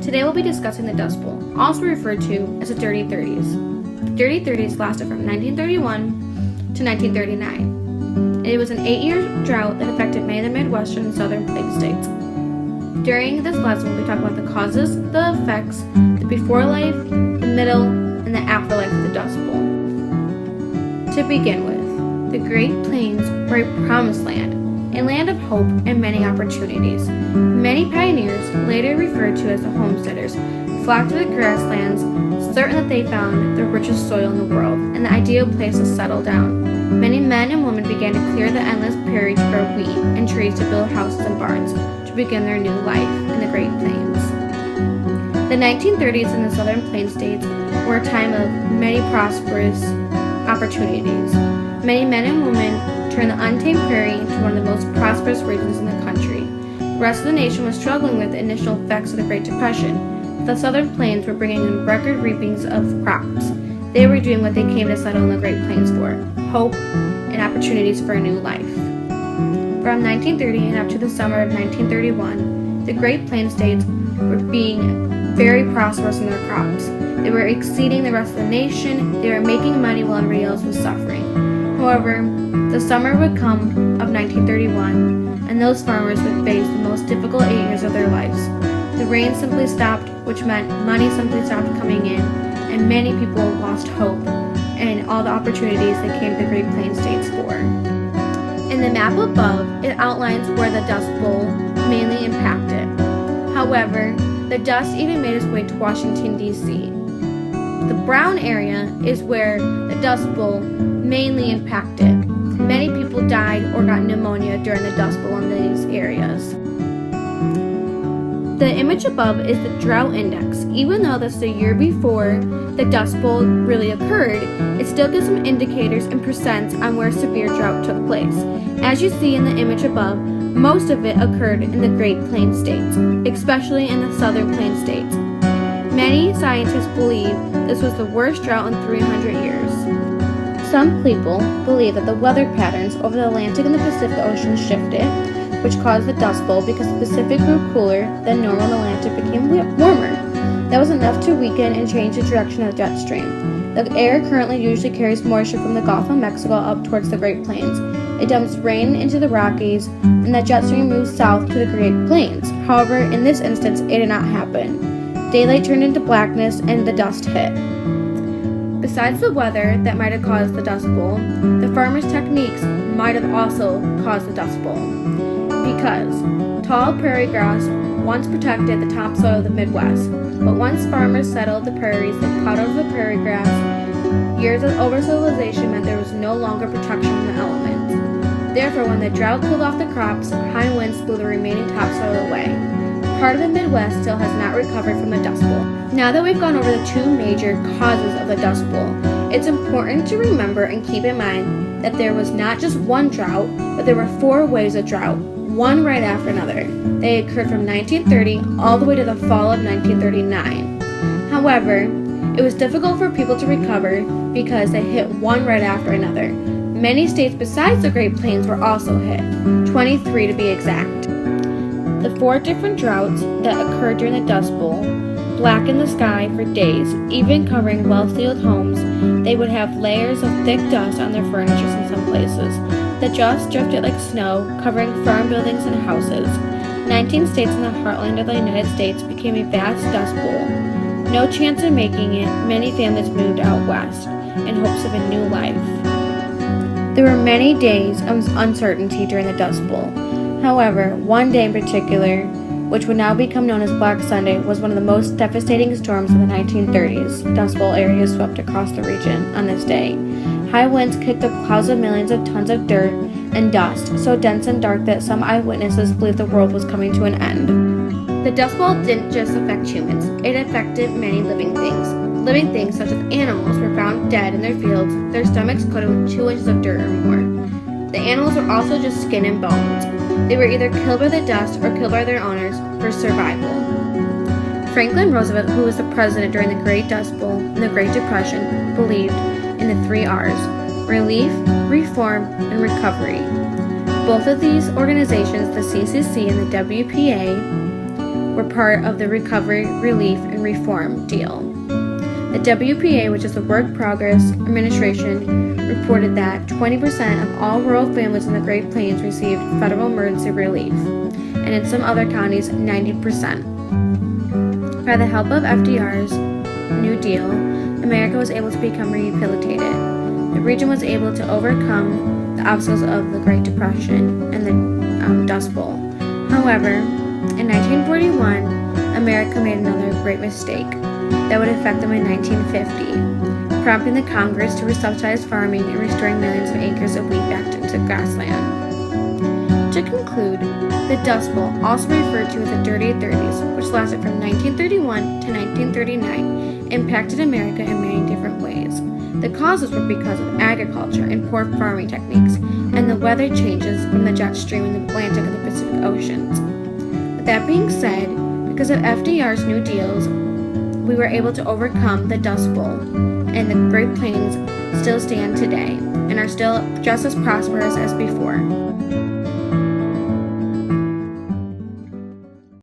Today we'll be discussing the Dust Bowl, also referred to as the Dirty 30s. The Dirty 30s lasted from 1931 to 1939. It was an 8-year drought that affected many of the Midwestern and Southern Plains states. During this lesson, we'll be talking about the causes, the effects, the before life, the middle, and the afterlife of the Dust Bowl. To begin with, the Great Plains were a promised land, a land of hope and many opportunities. Many pioneers, later referred to as the homesteaders, flocked to the grasslands, certain that they found the richest soil in the world and the ideal place to settle down. Many men and women began to clear the endless prairie to grow wheat and trees to build houses and barns to begin their new life in the Great Plains. The 1930s in the Southern Plains states were a time of many prosperous opportunities. Many men and women turned the untamed prairie into one of the most prosperous regions in the country. The rest of the nation was struggling with the initial effects of the Great Depression, but the Southern Plains were bringing in record reapings of crops. They were doing what they came to settle in the Great Plains for: hope and opportunities for a new life. From 1930 and up to the summer of 1931, the Great Plains states were being very prosperous in their crops. They were exceeding the rest of the nation. They were making money while everybody else was suffering. However, the summer would come of 1931, and those farmers would face the most difficult 8 years of their lives. The rain simply stopped, which meant money simply stopped coming in, and many people lost hope and all the opportunities that came to the Great Plains states for. In the map above, it outlines where the Dust Bowl mainly impacted. However, the dust even made its way to Washington, D.C. The brown area is where the Dust Bowl mainly impacted. Many people died or got pneumonia during the Dust Bowl in these areas. The image above is the drought index. Even though that's the year before the Dust Bowl really occurred, it still gives some indicators and percents on where severe drought took place. As you see in the image above, most of it occurred in the Great Plains states, especially in the Southern Plains states. Many scientists believe this was the worst drought in 300 years. Some people believe that the weather patterns over the Atlantic and the Pacific Ocean shifted, which caused the Dust Bowl because the Pacific grew cooler than normal and the Atlantic became warmer. That was enough to weaken and change the direction of the jet stream. The air currently usually carries moisture from the Gulf of Mexico up towards the Great Plains. It dumps rain into the Rockies, and the jet stream moves south to the Great Plains. However, in this instance, it did not happen. Daylight turned into blackness and the dust hit. Besides the weather that might have caused the Dust Bowl, the farmers' techniques might have also caused the Dust Bowl. Because tall prairie grass once protected the topsoil of the Midwest, but once farmers settled the prairies, they plowed over the prairie grass. Years of over-civilization meant there was no longer protection from the elements. Therefore, when the drought cooled off the crops, high winds blew the remaining topsoil away. Part of the Midwest still has not recovered from the Dust Bowl. Now that we've gone over the two major causes of the Dust Bowl, it's important to remember and keep in mind that there was not just one drought, but there were 4 waves of drought, one right after another. They occurred from 1930 all the way to the fall of 1939. However, it was difficult for people to recover because they hit one right after another. Many states besides the Great Plains were also hit, 23 to be exact. The 4 different droughts that occurred during the Dust Bowl blackened the sky for days, even covering well-sealed homes. They would have layers of thick dust on their furnitures in some places. The dust drifted like snow, covering farm buildings and houses. 19 states in the heartland of the United States became a vast Dust Bowl. No chance of making it, many families moved out west in hopes of a new life. There were many days of uncertainty during the Dust Bowl. However, one day in particular, which would now become known as Black Sunday, was one of the most devastating storms of the 1930s. Dust Bowl areas swept across the region on this day. High winds kicked up clouds of millions of tons of dirt and dust, so dense and dark that some eyewitnesses believed the world was coming to an end. The Dust Bowl didn't just affect humans, it affected many living things. Living things such as animals were found dead in their fields, their stomachs coated with 2 inches of dirt or more. The animals were also just skin and bones. They were either killed by the dust or killed by their owners for survival. Franklin Roosevelt, who was the president during the Great Dust Bowl and the Great Depression, believed in the 3 R's: relief, reform, and recovery. Both of these organizations, the CCC and the WPA, were part of the Recovery, Relief, and Reform deal. The WPA, which is the Work Progress Administration, reported that 20% of all rural families in the Great Plains received federal emergency relief, and in some other counties, 90%. By the help of FDR's New Deal, America was able to become rehabilitated. The region was able to overcome the obstacles of the Great Depression and the Dust Bowl. However, in 1941, America made another great mistake that would affect them in 1950, prompting the Congress to resubsidize farming and restoring millions of acres of wheat back into grassland. To conclude, the Dust Bowl, also referred to as the Dirty 30s, which lasted from 1931 to 1939, impacted America in many different ways. The causes were because of agriculture and poor farming techniques, and the weather changes from the jet stream in the Atlantic and the Pacific Oceans. With that being said, because of FDR's New Deals, we were able to overcome the Dust Bowl, and the Great Plains still stand today and are still just as prosperous as before.